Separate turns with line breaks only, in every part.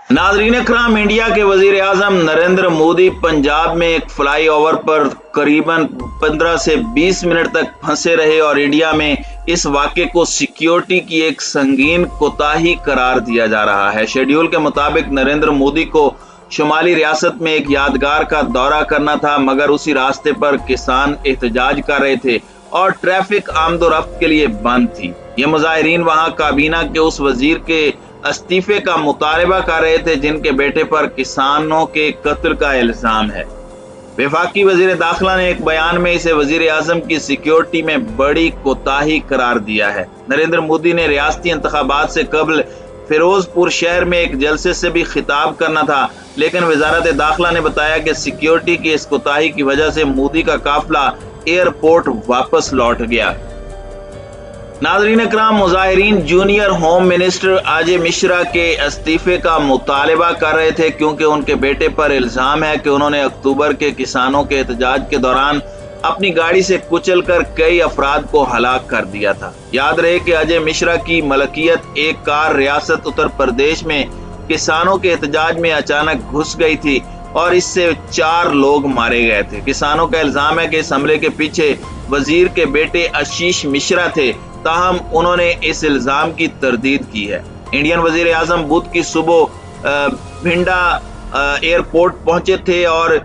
नाज़रीन इकराम, इंडिया के वजीर आजम नरेंद्र मोदी पंजाब में एक फ्लाई ओवर पर करीबन 15 से 20 मिनट तक फंसे रहे और इंडिया में इस वाक़े को सिक्योरिटी की एक संगीन कोताही करार दिया जा रहा है। शेड्यूल के मुताबिक नरेंद्र मोदी को शुमाली रियासत में एक यादगार का दौरा करना था, मगर उसी रास्ते पर किसान एहतजाज कर रहे थे और ट्रैफिक आमदोरफ्त के लिए बंद थी। ये मुजाहिरीन वहां काबीना के उस वजीर के इस्तीफे का मुतालबा कर रहे थे जिनके बेटे पर किसानों के कत्ल का इल्जाम है। वफाकी वजीर दाखिला ने एक बयान में इसे वजीर आजम की सिक्योरिटी में बड़ी कोताही करार दिया है। नरेंद्र मोदी ने रियासती इंतखाबात से कबल फिरोजपुर शहर में एक जलसे से भी खिताब करना था, लेकिन वजारत दाखिला ने बताया कि सिक्योरिटी की इस कोताही की वजह से मोदी का काफिला एयरपोर्ट वापस लौट गया। नाज़रीन इकराम, मुजाहिरीन junior home minister Ajay Mishra के इस्तीफे का मुतालबा कर रहे थे क्योंकि उनके बेटे पर इल्जाम है कि उन्होंने अक्टूबर के किसानों के एहतजाज के दौरान अपनी गाड़ी से कुचलकर कई अफराद को हलाक कर दिया था। याद रहे कि अजय मिश्रा की मलकियत एक कार रियासत उत्तर प्रदेश में किसानों के एहतजाज में अचानक घुस गई थी और इससे 4 लोग मारे गए थे। किसानों का इल्जाम है कि इस हमले के पीछे वजीर के बेटे आशीष मिश्रा थे, ताहम उन्होंने इस इल्जाम की तरदीद की है। इंडियन वजीर आजम बुध की सुबह भिंडा एयरपोर्ट पहुंचे थे और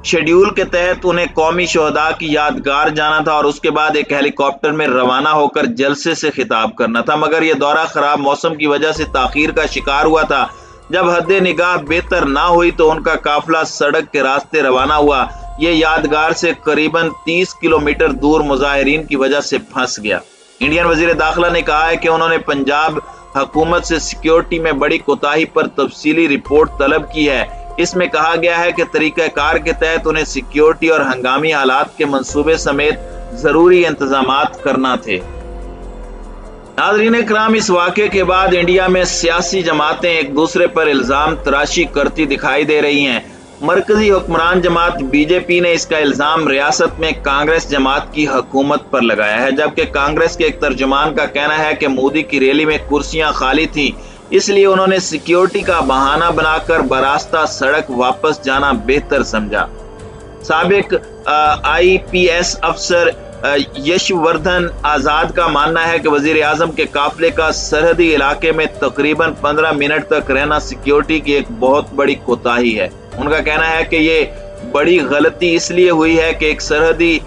शेड्यूल के तहत उन्हें कौमी शोहदा की यादगार जाना था और उसके बाद एक हेलीकॉप्टर में रवाना होकर जलसे से खिताब करना था, मगर यह दौरा खराब मौसम की वजह से ताखीर का शिकार हुआ था। जब हद निगाह बेहतर ना हुई तो उनका काफिला सड़क के रास्ते रवाना हुआ। ये यादगार से करीबन 30 किलोमीटर दूर मुजाहिरीन की वजह से फंस गया। इंडियन वजीर दाखिला ने कहा है कि उन्होंने पंजाब हुकूमत से सिक्योरिटी में बड़ी कोताही पर तफसीली रिपोर्ट तलब की है। इसमें कहा गया है कि तरीक़ाकार के तहत उन्हें सिक्योरिटी और हंगामी हालात के मंसूबे समेत जरूरी इंतजामात करना थे। नाज़रीन इकराम, इस वाक़े के बाद इंडिया में सियासी जमातें एक दूसरे पर इल्जाम तराशी करती दिखाई दे रही हैं। मरकजी हुक्मरान जमात बीजेपी ने इसका इल्जाम रियासत में कांग्रेस जमात की हुकूमत पर लगाया है, जबकि कांग्रेस के एक तर्जुमान का कहना है कि मोदी की रैली में कुर्सियां खाली थी, इसलिए उन्होंने सिक्योरिटी का बहाना बनाकर बरास्ता सड़क वापस जाना बेहतर समझा। साबिक IPS अफसर यशवर्धन आजाद का मानना है कि वजीर आजम के काफिले का सरहदी इलाके में तकरीबन 15 मिनट तक रहना सिक्योरिटी की एक बहुत बड़ी कोताही है। उनका कहना है कि ये बड़ी गलती इसलिए हुई है कि एक सरहदी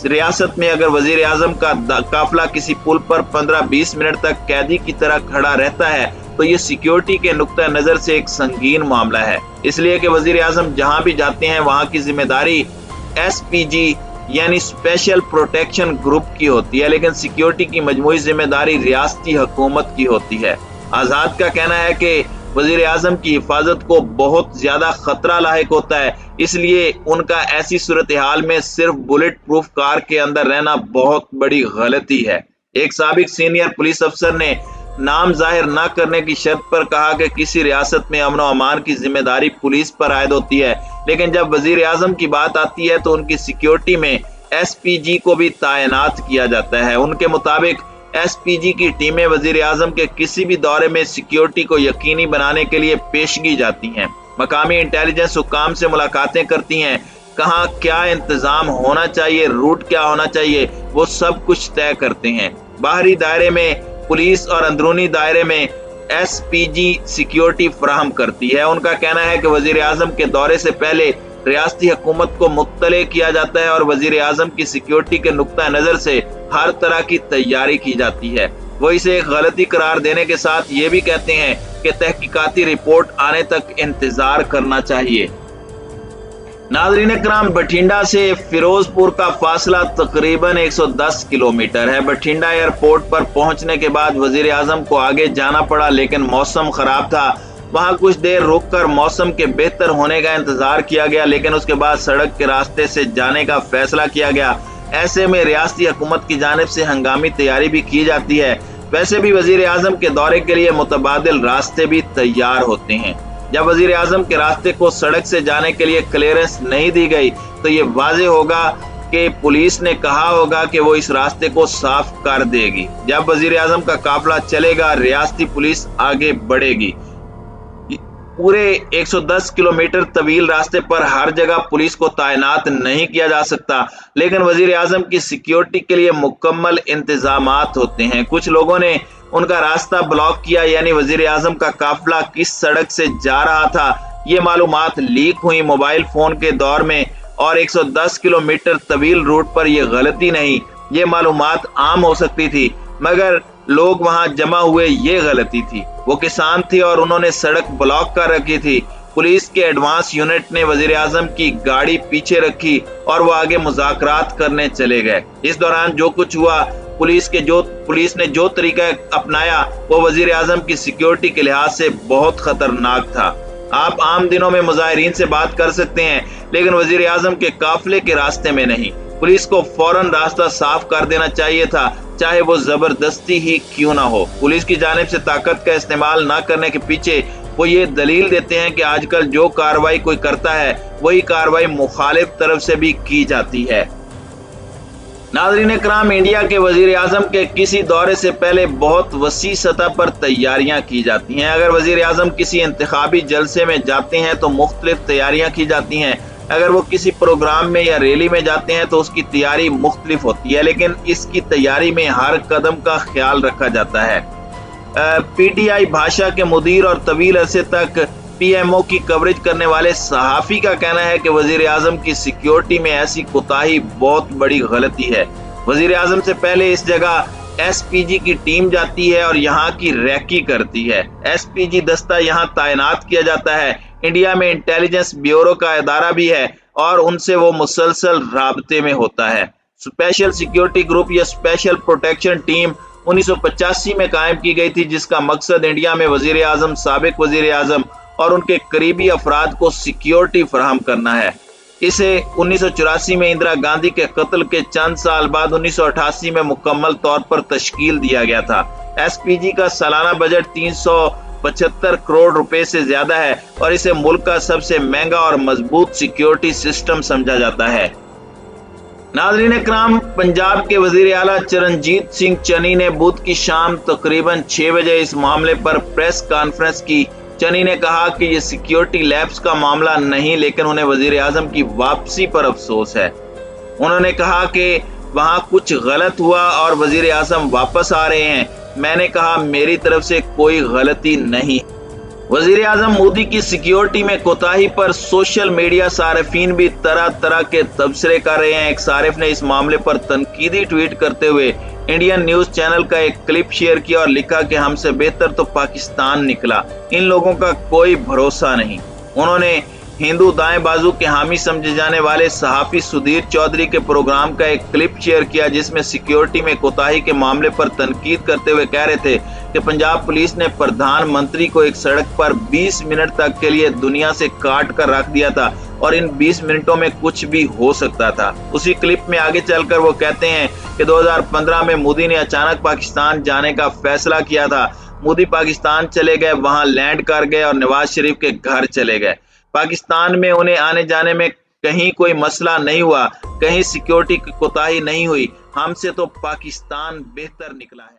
रियासत में अगर वजीर आजम का काफिला किसी पुल पर 15-20 मिनट तक कैदी की तरह खड़ा रहता है तो ये सिक्योरिटी के नुक्ता नजर से एक संगीन मामला है, इसलिए कि वजीर आजम जहां भी जाते हैं वहां की जिम्मेदारी SPG यानी स्पेशल प्रोटेक्शन ग्रुप की होती है, लेकिन सिक्योरिटी की मजमूई जिम्मेदारी रियासती हुकूमत की होती है। आजाद का कहना है कि वजीर आजम की हिफाजत को बहुत ज्यादा खतरा लायक होता है, इसलिए उनका ऐसी सूरत हाल में सिर्फ बुलेट प्रूफ कार के अंदर रहना बहुत बड़ी गलती है। एक साबिक सीनियर पुलिस अफसर ने नाम जाहिर न करने की शर्त पर कहा कि किसी रियासत में अमन और अमान की जिम्मेदारी पुलिस पर आयद होती है, लेकिन जब वजीर आजम की बात आती है तो उनकी सिक्योरिटी में SPG को भी तैनात किया जाता है। उनके मुताबिक SPG की टीमें वजीर आजम के किसी भी दौरे में सिक्योरिटी को यकीनी बनाने के लिए पेशगी जाती हैं, मकामी इंटेलिजेंस हुक्काम से मुलाकातें करती हैं, कहाँ क्या इंतजाम होना चाहिए, रूट क्या होना चाहिए, वो सब कुछ तय करते हैं। बाहरी दायरे में पुलिस और अंदरूनी दायरे में SPG सिक्योरिटी फराहम करती है। उनका कहना है कि वजीर आजम के दौरे से पहले रियासती हुकूमत को मुत्तले किया जाता है और वजीर आजम की सिक्योरिटी के नुक्ता नजर से हर तरह की तैयारी की जाती है। वो इसे एक गलती करार देने के साथ ये भी कहते हैं कि तहकीकाती रिपोर्ट आने तक इंतजार करना चाहिए। नाज़रीन इकराम, बठिंडा से फिरोजपुर का फासला तकरीबन 110 किलोमीटर है। बठिंडा एयरपोर्ट पर पहुंचने के बाद वजीर आजम को आगे जाना पड़ा, लेकिन मौसम खराब था। वहां कुछ देर रुककर मौसम के बेहतर होने का इंतजार किया गया, लेकिन उसके बाद सड़क के रास्ते से जाने का फैसला किया गया। ऐसे में रियासती हुकूमत की जानिब से हंगामी तैयारी भी की जाती है। वैसे भी वजीर आजम के दौरे के लिए मुतबादिल रास्ते भी तैयार होते हैं। जब वजीर आजम के रास्ते को सड़क से जाने के लिए क्लियरेंस नहीं दी गई तो ये वाजे होगा कि पुलिस ने कहा होगा कि वो इस रास्ते को साफ कर देगी। जब वजीर आजम का काफिला चलेगा, रियासती पुलिस आगे बढ़ेगी। पूरे 110 किलोमीटर तवील रास्ते पर हर जगह पुलिस को तैनात नहीं किया जा सकता, लेकिन वजीर आजम की सिक्योरिटी के लिए मुकम्मल इंतजामात होते हैं। कुछ लोगों ने उनका रास्ता ब्लॉक किया, यानी वजीर आजम का काफिला किस सड़क से जा रहा था ये मालूमात लीक हुई मोबाइल फोन के दौर में, और 110 किलोमीटर तवील रूट पर यह गलती नहीं, ये मालूमात आम हो सकती थी, मगर लोग वहां जमा हुए ये गलती थी। वो किसान थे और उन्होंने सड़क ब्लॉक कर रखी थी। पुलिस के एडवांस यूनिट ने वजीर आजम की गाड़ी पीछे रखी और वो आगे मुज़ाकरात करने चले गए। इस दौरान जो कुछ हुआ, पुलिस ने जो तरीका अपनाया वो वजीर आजम की सिक्योरिटी के लिहाज से बहुत खतरनाक था। आप आम दिनों में मुजाहिरीन से बात कर सकते हैं, लेकिन वजीर आजम के काफिले के रास्ते में नहीं। पुलिस को फौरन रास्ता साफ कर देना चाहिए था, चाहे वो जबरदस्ती ही क्यों ना हो। पुलिस की जानिब से ताकत का इस्तेमाल न करने के पीछे वो ये दलील देते हैं कि आजकल जो कार्रवाई कोई करता है वही कार्रवाई मुखालिफ तरफ से भी की जाती है। नाज़रीन इकराम, इंडिया के वजीर आजम के किसी दौरे से पहले बहुत वसी सतह पर तैयारियां की जाती हैं। अगर वजीर आजम किसी इंतखाबी जलसे में जाते हैं तो मुख्तलिफ तैयारियां की जाती हैं। अगर वो किसी प्रोग्राम में या रैली में जाते हैं तो उसकी तैयारी मुख्तलिफ होती है, लेकिन इसकी तैयारी में हर कदम का ख्याल रखा जाता है। पीटीआई भाषा के मुदीर और तवील अरसे तक पीएमओ की कवरेज करने वाले सहाफ़ी का कहना है कि वजीर आजम की सिक्योरिटी में ऐसी कोताही बहुत बड़ी गलती है। वजीर आजम से पहले इस जगह एसपीजी की टीम जाती है और यहाँ की रैकी करती है। एसपीजी दस्ता यहाँ तैनात किया जाता है। इंडिया में इंटेलिजेंस ब्यूरो का इदारा भी है और उनसे वो मुसलसल राबते में होता है। स्पेशल सिक्योरिटी ग्रुप या स्पेशल प्रोटेक्शन टीम 1985 में कायम की गई थी, जिसका मकसद इंडिया में वजीर आजम, साबिक वजीर आजम और उनके करीबी अफराद को सिक्योरिटी फराहम करना है। इसे 1984 में इंदिरा गांधी के कत्ल के चंद साल बाद 1988 में मुकम्मल तौर पर तश्कील दिया गया था। एसपीजी का सालाना बजट 375 करोड़ रुपए से ज्यादा है और इसे मुल्क का सबसे महंगा और मजबूत सिक्योरिटी सिस्टम समझा जाता है। नाज़रीन इकराम, पंजाब के वजीर आला चरणजीत सिंह चन्नी ने बुध की शाम तकरीबन 6 बजे इस मामले पर प्रेस कॉन्फ्रेंस की। चन्नी ने कहा कि ये सिक्योरिटी लैप्स का मामला नहीं, लेकिन उन्हें वजीर आजम की वापसी पर अफसोस है। उन्होंने कहा कि वहां कुछ गलत हुआ और वजीर आजम वापस आ रहे हैं। मैंने कहा मेरी तरफ से कोई गलती नहीं। वजीर आजम मोदी की सिक्योरिटी में कोताही पर सोशल मीडिया सारिफीन भी तरह तरह के तबसरे कर रहे हैं। एक सारिफ ने इस मामले पर तनकीदी ट्वीट करते हुए इंडियन न्यूज चैनल का एक क्लिप शेयर किया और लिखा कि हमसे बेहतर तो पाकिस्तान निकला, इन लोगों का कोई भरोसा नहीं। उन्होंने हिंदू दाएं बाजू के हामी समझे जाने वाले सहाफी सुधीर चौधरी के प्रोग्राम का एक क्लिप शेयर किया, जिसमें सिक्योरिटी में कोताही के मामले पर तनकीद करते हुए कह रहे थे कि पंजाब पुलिस ने प्रधानमंत्री को एक सड़क पर 20 मिनट तक के लिए दुनिया से काट कर रख दिया था और इन 20 मिनटों में कुछ भी हो सकता था। उसी क्लिप में आगे चलकर वो कहते हैं कि 2015 में मोदी ने अचानक पाकिस्तान जाने का फैसला किया था। मोदी पाकिस्तान चले गए, वहां लैंड कर गए और नवाज शरीफ के घर चले गए। पाकिस्तान में उन्हें आने जाने में कहीं कोई मसला नहीं हुआ, कहीं सिक्योरिटी की कोताही नहीं हुई। हमसे तो पाकिस्तान बेहतर निकला है।